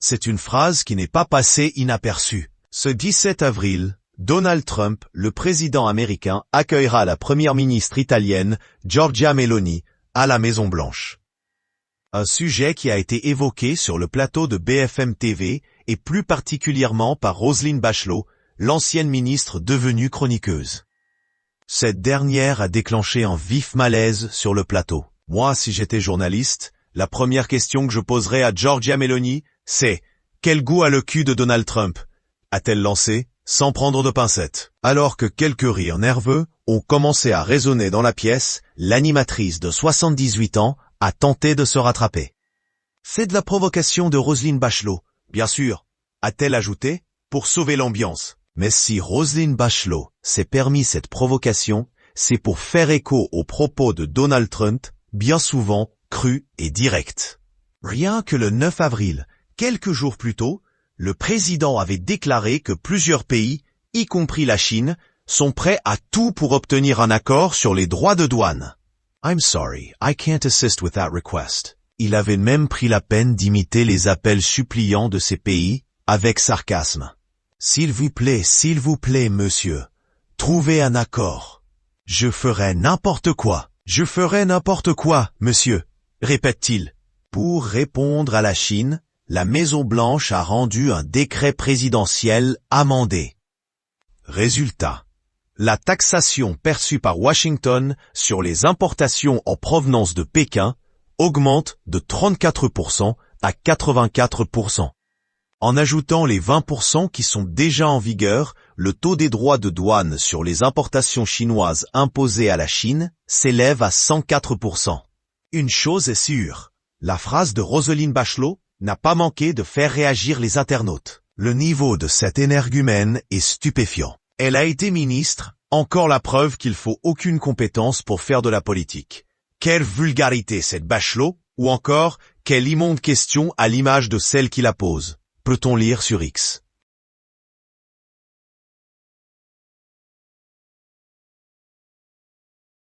C'est une phrase qui n'est pas passée inaperçue. Ce 17 avril, Donald Trump, le président américain, accueillera la première ministre italienne, Giorgia Meloni, à la Maison-Blanche. Un sujet qui a été évoqué sur le plateau de BFM TV et plus particulièrement par Roselyne Bachelot, l'ancienne ministre devenue chroniqueuse. Cette dernière a déclenché un vif malaise sur le plateau. Moi, si j'étais journaliste, la première question que je poserais à Giorgia Meloni, c'est « Quel goût a le cul de Donald Trump ?» a-t-elle lancé, sans prendre de pincettes. Alors que quelques rires nerveux ont commencé à résonner dans la pièce, l'animatrice de 78 ans a tenté de se rattraper. « C'est de la provocation de Roselyne Bachelot, bien sûr », a-t-elle ajouté, pour sauver l'ambiance. Mais si Roselyne Bachelot s'est permis cette provocation, c'est pour faire écho aux propos de Donald Trump, bien souvent crus et directs. Rien que le 9 avril, quelques jours plus tôt, le président avait déclaré que plusieurs pays, y compris la Chine, sont prêts à tout pour obtenir un accord sur les droits de douane. I'm sorry, I can't assist with that request. Il avait même pris la peine d'imiter les appels suppliants de ces pays, avec sarcasme. S'il vous plaît, monsieur, trouvez un accord. Je ferai n'importe quoi, monsieur, répète-t-il. Pour répondre à la Chine, la Maison-Blanche a rendu un décret présidentiel amendé. Résultat. La taxation perçue par Washington sur les importations en provenance de Pékin augmente de 34% à 84%. En ajoutant les 20% qui sont déjà en vigueur, le taux des droits de douane sur les importations chinoises imposées à la Chine s'élève à 104%. Une chose est sûre, la phrase de Roselyne Bachelot n'a pas manqué de faire réagir les internautes. Le niveau de cette énergumène est stupéfiant. Elle a été ministre, encore la preuve qu'il faut aucune compétence pour faire de la politique. Quelle vulgarité cette Bachelot, ou encore, quelle immonde question à l'image de celle qui la pose. Peut-on lire sur X.